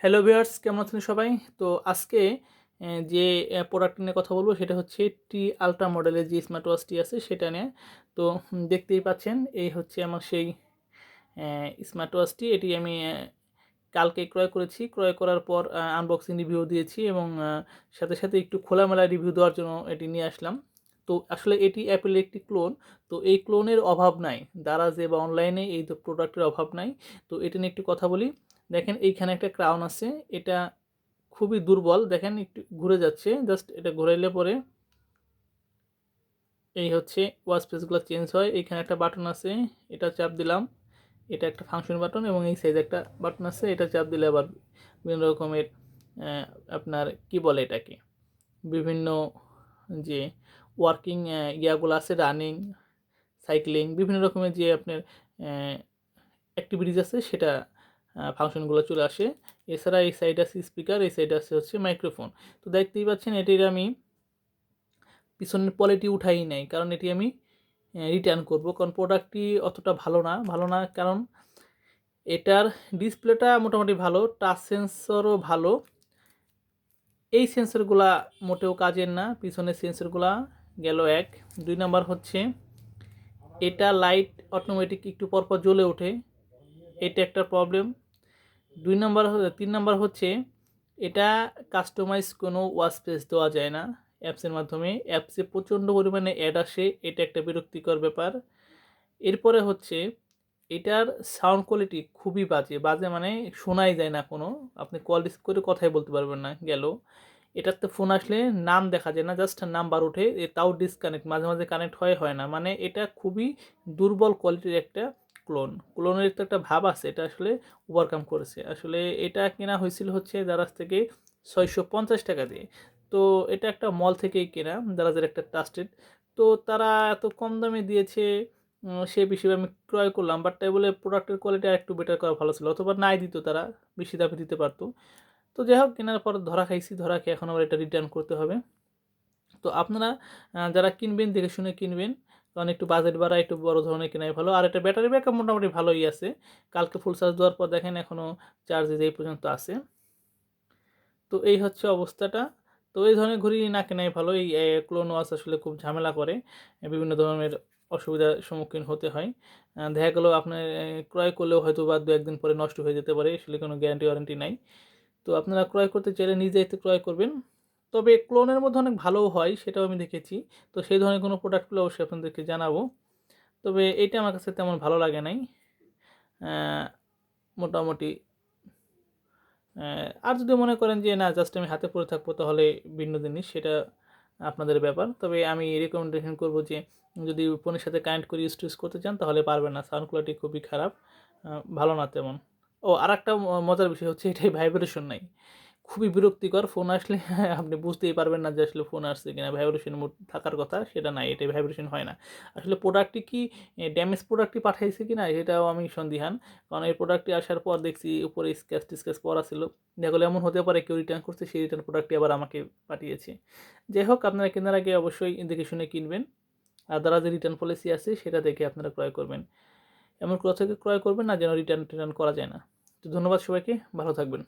Hello viewers, কেমন আছেন সবাই? তো আজকে যে প্রোডাক্ট নিয়ে কথা বলবো সেটা হচ্ছে টি আলট্রা মডেলের যে স্মার্ট ওয়াচটি আছে সেটা নিয়ে। তো দেখতেই পাচ্ছেন এই হচ্ছে আমার সেই স্মার্ট ওয়াচটি। এটি আমি কালকে ক্রয় করেছি। ক্রয় করার পর আনবক্সিং রিভিউ দিয়েছি এবং সাথে, সাথে একটু খোলামেলা রিভিউ দেওয়ার জন্য এটি নিয়ে আসলাম। তো আসলে এটি অ্যাপেলের একটি ক্লোন। তো এই ক্লোনের অভাব নাই। দারাজে বা অনলাইনে এই প্রোডাক্টের অভাব নাই। তো এটা নিয়ে একটু কথা বলি। দেখেন এইখানে একটা ক্রাউন আছে। এটা খুবই দুর্বল। দেখেন একটু ঘুরে যাচ্ছে। জাস্ট এটা ঘুরাইলে পরে এই হচ্ছে ওয়াচ ফেসগুলো চেঞ্জ হয়। এইখানে একটা বাটন আছে, এটা চাপ দিলাম। এটা একটা ফাংশন বাটন এবং এই সাইজে একটা বাটন আছে, এটা চাপ দিলে আবার বিভিন্ন রকমের আপনার কি বলে এটাকে, বিভিন্ন যে ওয়ার্কিং ইয়াগুলো আছে, রানিং, সাইক্লিং, বিভিন্ন রকমের যে আপনার অ্যাক্টিভিটিস আছে সেটা ফাংশনগুলো চলে আসে। এছাড়া এই সাইডে আছে স্পিকার, এই সাইডে আছে হচ্ছে মাইক্রোফোন। তো দেখতেই পাচ্ছেন এটির আমি পিছনের পলিটি উঠাই নাই, কারণ এটি আমি রিটার্ন করব, কারণ প্রোডাক্টটি অতটা ভালো না কারণ এটার ডিসপ্লেটা মোটামুটি ভালো, টাচ সেন্সরও ভালো। এই সেন্সরগুলা মোটেও কাজের না, পিছনের সেন্সরগুলা গেল এক। 2 নাম্বার হচ্ছে এটা লাইট অটোমেটিক একটু পরপর জ্বলে ওঠে, এটা একটা প্রবলেম। 3 নাম্বার হচ্ছে এটা কাস্টমাইজ কোনো ওয়াচ পেজ দেওয়া যায় না অ্যাপসের মাধ্যমে। অ্যাপসে প্রচণ্ড পরিমাণে অ্যাড আসে, এটা একটা বিরক্তিকর ব্যাপার। এরপরে হচ্ছে এটার সাউন্ড কোয়ালিটি খুবই বাজে মানে শোনাই যায় না কোনো। আপনি কল রিসিভ করে কথাই বলতে পারবেন না, গেল। এটাতে ফোন আসলে নাম দেখা যায় না, জাস্ট নাম্বার ওঠে, তাও ডিসকানেক্ট, মাঝে মাঝে কানেক্ট হয় না। মানে এটা খুবই দুর্বল কোয়ালিটির একটা ক্লোনের তো একটা ভাব আছে, এটা আসলে ওভারকাম করেছে। আসলে এটা কেনা হয়েছিল হচ্ছে দারাজ থেকে 650 টাকা দিয়ে। তো এটা একটা মল থেকেই কেনা, দারাজের একটা ট্রাস্টেড। তো তারা এত কম দামে দিয়েছে, সে বিষয়ে আমি ক্রয় করলাম। বাট তাই বলে প্রোডাক্টের কোয়ালিটি আর একটু বেটার করা ভালো ছিল, অথবা নাই দিত, তারা বেশি দামে দিতে পারতো। তো যাই হোক, কেনার পর ধরা খাইছি, ধরা খেয়ে এখন আবার এটা রিটার্ন করতে হবে। তো আপনারা যারা কিনবেন দেখে শুনে কিনবেন, কারণ একটু বাজেট বাড়া, একটু বড় ধরনের কেনাই ভালো। আর এটা ব্যাটারি ব্যাকআপ মোটামুটি ভালোই আছে। কালকে ফুল চার্জ দেওয়ার পর দেখেন এখনও চার্জে এই পর্যন্ত আছে। তো এই হচ্ছে অবস্থাটা। তো এই ধরনের ঘড়ি না কেনাই ভালো। এই ক্লোন ওয়াচ আসলে খুব ঝামেলা করে, বিভিন্ন ধরনের অসুবিধার সম্মুখীন হতে হয়। দেখা গেলো আপনার ক্রয় করলেও হয়তো বা 2-1 দিন পরে নষ্ট হয়ে যেতে পারে, আসলে কোনো গ্যারান্টি ওয়ারেন্টি নাই। তো আপনারা ক্রয় করতে চাইলে নিজ দায়িত্বে ক্রয় করবেন। তবে ক্লোনের মধ্যে অনেক ভালোও হয়, সেটাও আমি দেখেছি। তো সেই ধরনের কোনো প্রোডাক্ট পেলে অবশ্যই আপনাদেরকে জানাবো। তবে এইটা আমার কাছে তেমন ভালো লাগে নাই। মোটামুটি আর যদি মনে করেন যে না, জাস্ট আমি হাতে পরে থাকবো, তাহলে ভিন্ন জিনিস, সেটা আপনাদের ব্যাপার। তবে আমি রেকমেন্ডেশন করব যে যদি ফোনের সাথে কানেক্ট করে ইউজ করতে চান তাহলে পারবেন না, সাউন্ড কোয়ালিটি খুবই খারাপ, ভালো না তেমন। ও আর একটা মজার বিষয় হচ্ছে এটাই ভাইব্রেশন নাই, খুবই বিরক্তিকর। ফোন আসলে আপনি বুঝতেই পারবেন না যে আসলে ফোন আসছে কিনা। ভাইব্রেশন মোড থাকার কথা, সেটা নাই, এটাই ভাইব্রেশন হয় না। আসলে প্রোডাক্টটি কি ড্যামেজ প্রোডাক্টটি পাঠাইছে কিনা এটাও আমি সন্দিহান, কারণ এই প্রোডাক্টটি আসার পর দেখছি উপরে স্ক্র্যাচ টিস্ক্র্যাচ পড়া ছিল। যেগুলো এমন হতে পারে কেউ রিটার্ন করছে, সেই রিটার্ন প্রোডাক্টটি আবার আমাকে পাঠিয়েছে। যাই হোক, আপনারা কেনার আগে অবশ্যই দেখে শুনে কিনবেন। আর দ্বারা যে রিটার্ন পলিসি আছে সেটা দেখে আপনারা ক্রয় করবেন। এমন কোথা থেকে ক্রয় করবেন না যেন রিটার্ন করা যায় না। তো ধন্যবাদ সবাইকে, ভালো থাকবেন।